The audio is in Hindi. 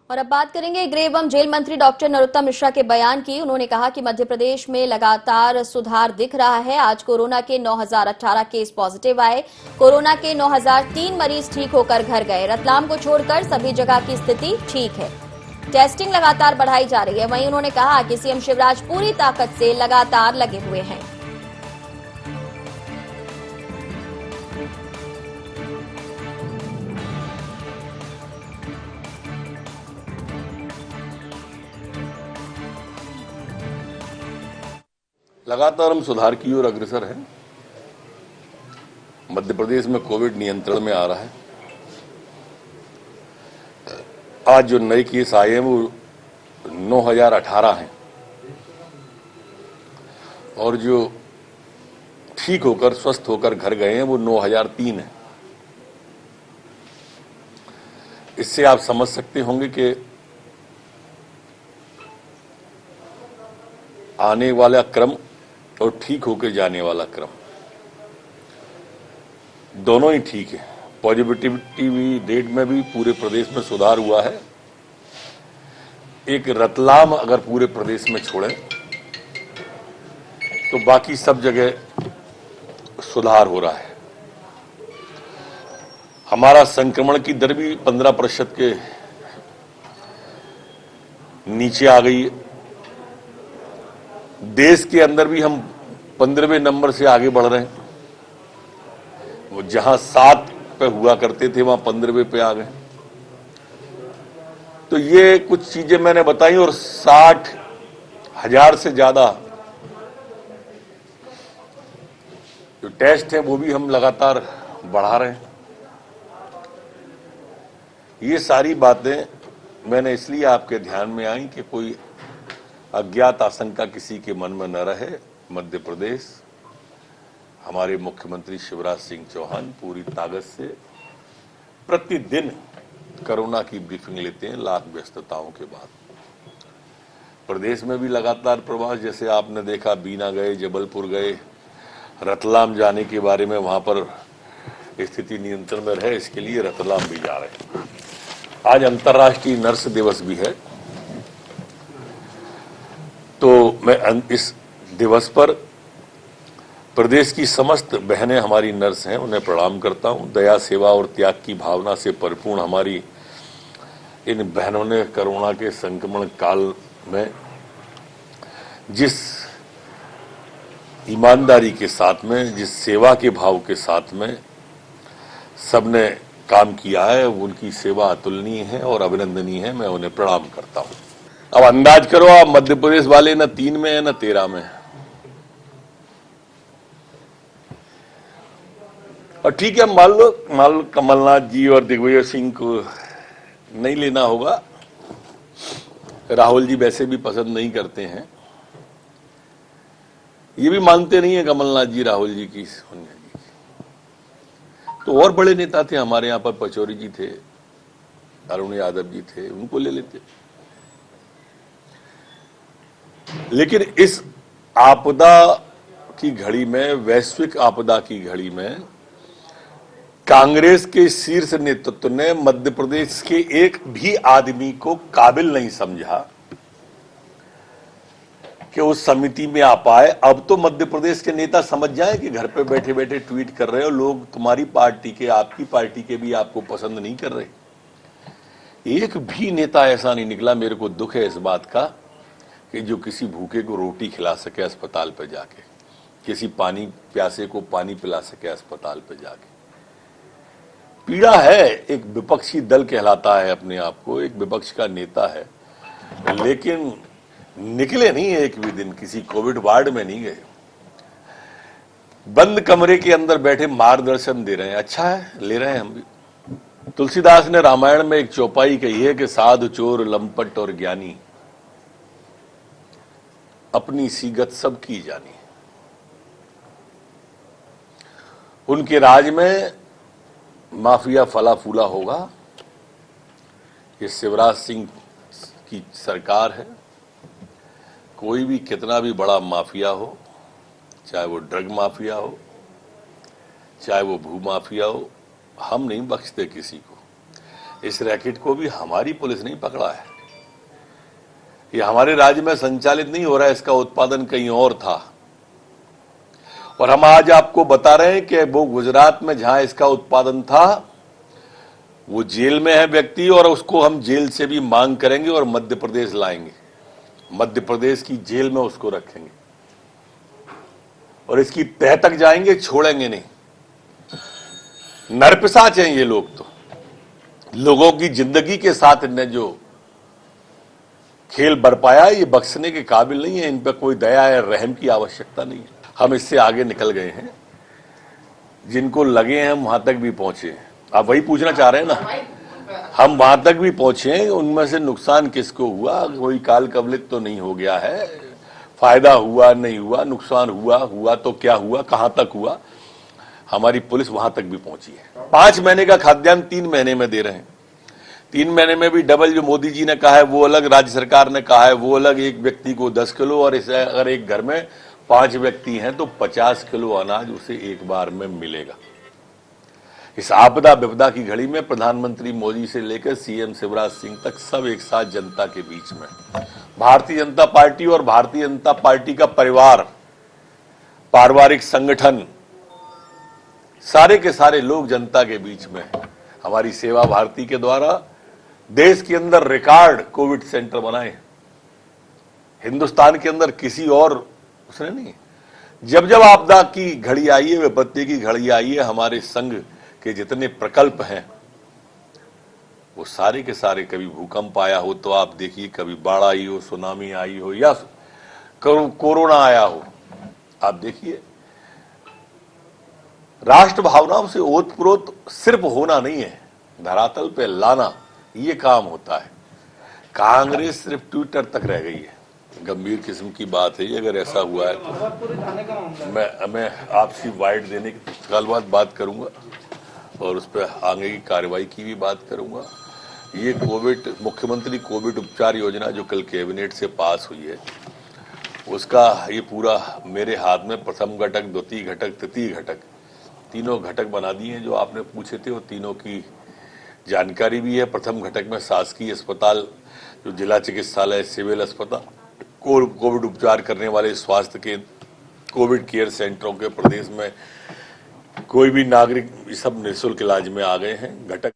और अब बात करेंगे गृह एवं जेल मंत्री डॉक्टर नरोत्तम मिश्रा के बयान की। उन्होंने कहा कि मध्य प्रदेश में लगातार सुधार दिख रहा है। आज कोरोना के 9018 केस पॉजिटिव आए। कोरोना के 9003 मरीज ठीक होकर घर गए। रतलाम को छोड़कर सभी जगह की स्थिति ठीक है। टेस्टिंग लगातार बढ़ाई जा रही है। वहीं उन्होंने कहा कि सीएम शिवराज पूरी ताकत से लगातार लगे हुए हैं। लगातार हम सुधार की ओर अग्रसर हैं। मध्य प्रदेश में कोविड नियंत्रण में आ रहा है। आज जो नए केस आए हैं वो 9018 हैं और जो ठीक होकर स्वस्थ होकर घर गए हैं वो 9003 हैं। इससे आप समझ सकते होंगे कि आने वाला क्रम और ठीक होकर जाने वाला क्रम दोनों ही ठीक है। पॉजिटिविटी रेट में भी पूरे प्रदेश में सुधार हुआ है। एक रतलाम अगर पूरे प्रदेश में छोड़ें तो बाकी सब जगह सुधार हो रहा है। हमारा संक्रमण की दर भी 15% के नीचे आ गई है। देश के अंदर भी हम 15वें नंबर से आगे बढ़ रहे हैं। वो जहां 7 पे हुआ करते थे वहां 15वें पे आ गए। तो ये कुछ चीजें मैंने बताई और 60,000 से ज्यादा जो टेस्ट हैं वो भी हम लगातार बढ़ा रहे हैं। ये सारी बातें मैंने इसलिए आपके ध्यान में आई कि कोई अज्ञात आशंका किसी के मन में न रहे। मध्य प्रदेश हमारे मुख्यमंत्री शिवराज सिंह चौहान पूरी ताकत से प्रतिदिन कोरोना की ब्रीफिंग लेते हैं। लाख व्यस्तताओं के बाद प्रदेश में भी लगातार प्रवास, जैसे आपने देखा बीना गए, जबलपुर गए, रतलाम जाने के बारे में, वहां पर स्थिति नियंत्रण में रहे इसके लिए रतलाम भी जा रहे हैं। आज अंतर्राष्ट्रीय नर्स दिवस भी है, तो मैं इस दिवस पर प्रदेश की समस्त बहनें हमारी नर्स हैं उन्हें प्रणाम करता हूं। दया, सेवा और त्याग की भावना से परिपूर्ण हमारी इन बहनों ने कोरोना के संक्रमण काल में जिस ईमानदारी के साथ में, जिस सेवा के भाव के साथ में सबने काम किया है, उनकी सेवा अतुलनीय है और अभिनंदनीय है। मैं उन्हें प्रणाम करता हूं। अब अंदाज करो आप, मध्य प्रदेश वाले न 3 में है न 13 में है। और ठीक है, मान लो कमलनाथ जी और दिग्विजय सिंह को नहीं लेना होगा। राहुल जी वैसे भी पसंद नहीं करते हैं। ये भी मानते नहीं है कमलनाथ जी राहुल जी की, सोनिया जी। तो और बड़े नेता थे हमारे यहाँ पर, पचौरी जी थे, अरुण यादव जी थे, उनको ले लेते। लेकिन इस आपदा की घड़ी में, वैश्विक आपदा की घड़ी में, कांग्रेस के शीर्ष नेतृत्व ने मध्य प्रदेश के एक भी आदमी को काबिल नहीं समझा कि उस समिति में आ पाए। अब तो मध्य प्रदेश के नेता समझ जाएं कि घर पे बैठे बैठे ट्वीट कर रहे हो, लोग तुम्हारी पार्टी के, आपकी पार्टी के भी आपको पसंद नहीं कर रहे। एक भी नेता ऐसा नहीं निकला। मेरे को दुख है इस बात का कि जो किसी भूखे को रोटी खिला सके अस्पताल पर जाके, किसी पानी प्यासे को पानी पिला सके अस्पताल पर जाके। पीड़ा है। एक विपक्षी दल कहलाता है अपने आप को, एक विपक्ष का नेता है, लेकिन निकले नहीं एक भी दिन, किसी कोविड वार्ड में नहीं गए। बंद कमरे के अंदर बैठे मार्गदर्शन दे रहे हैं। अच्छा है, ले रहे हैं हम भी। तुलसीदास ने रामायण में एक चौपाई कही है कि साधु, चोर, लंपट और ज्ञानी अपनी सीगत सबकी जानी। उनके राज में माफिया फला फूला होगा। ये शिवराज सिंह की सरकार है। कोई भी कितना भी बड़ा माफिया हो, चाहे वो ड्रग माफिया हो, चाहे वो भू माफिया हो, हम नहीं बख्शते किसी को। इस रैकेट को भी हमारी पुलिस नहीं पकड़ा है। ये हमारे राज्य में संचालित नहीं हो रहा है, इसका उत्पादन कहीं और था। और हम आज आपको बता रहे हैं कि वो गुजरात में जहां इसका उत्पादन था वो जेल में है व्यक्ति, और उसको हम जेल से भी मांग करेंगे और मध्य प्रदेश लाएंगे, मध्य प्रदेश की जेल में उसको रखेंगे और इसकी तह तक जाएंगे, छोड़ेंगे नहीं। नरपिशाच हैं ये लोग, तो लोगों की जिंदगी के साथ इनने जो खेल बरपाया ये बख्शने के काबिल नहीं है। इन पर कोई दया या रहम की आवश्यकता नहीं है। हम इससे आगे निकल गए हैं, जिनको लगे हैं हम वहां तक भी पहुंचे हैं। आप वही पूछना चाह रहे हैं ना, हम वहां तक भी पहुंचे हैं, उनमें से नुकसान किसको हुआ, कोई काल कवलित तो नहीं हो गया है, फायदा हुआ नहीं हुआ, नुकसान हुआ तो क्या हुआ, कहां तक हुआ, हमारी पुलिस वहां तक भी पहुंची है। 5 महीने का खाद्यान्न 3 महीने में दे रहे हैं। 3 महीने में भी डबल, जो मोदी जी ने कहा है वो अलग, राज्य सरकार ने कहा है वो अलग। एक व्यक्ति को 10 किलो, और इसे अगर एक घर में 5 व्यक्ति हैं तो 50 किलो अनाज उसे एक बार में मिलेगा। इस आपदा विपदा की घड़ी में प्रधानमंत्री मोदी से लेकर सीएम शिवराज सिंह तक सब एक साथ जनता के बीच में। भारतीय जनता पार्टी और भारतीय जनता पार्टी का परिवार, पारिवारिक संगठन, सारे के सारे लोग जनता के बीच में। हमारी सेवा भारती के द्वारा देश के अंदर रिकॉर्ड कोविड सेंटर बनाए, हिंदुस्तान के अंदर किसी और उसने नहीं। जब जब आपदा की घड़ी आई है, विपत्ति की घड़ी आई है, हमारे संघ के जितने प्रकल्प हैं वो सारे के सारे, कभी भूकंप आया हो तो आप देखिए, कभी बाढ़ आई हो, सुनामी आई हो, या कोरोना आया हो, आप देखिए, राष्ट्र भावनाओं से ओतप्रोत सिर्फ होना नहीं है, धरातल पे लाना, ये काम होता है। कांग्रेस सिर्फ ट्विटर तक रह गई है। गंभीर किस्म की बात है ये। अगर ऐसा हुआ है तो मैं आपसी वाइट देने की तत्काल बात करूंगा और उस पर आगे की कार्रवाई की भी बात करूंगा। ये मुख्यमंत्री कोविड उपचार योजना जो कल कैबिनेट से पास हुई है, उसका ये पूरा मेरे हाथ में प्रथम घटक, द्वितीय घटक, तृतीय घटक, तीनों घटक बना दिए हैं जो आपने पूछे थे, और तीनों की जानकारी भी है। प्रथम घटक में शासकीय अस्पताल, जो जिला चिकित्सालय, सिविल अस्पताल, कोविड उपचार करने वाले स्वास्थ्य के कोविड केयर सेंटरों के प्रदेश में कोई भी नागरिक, सब निःशुल्क इलाज में आ गए हैं। घटक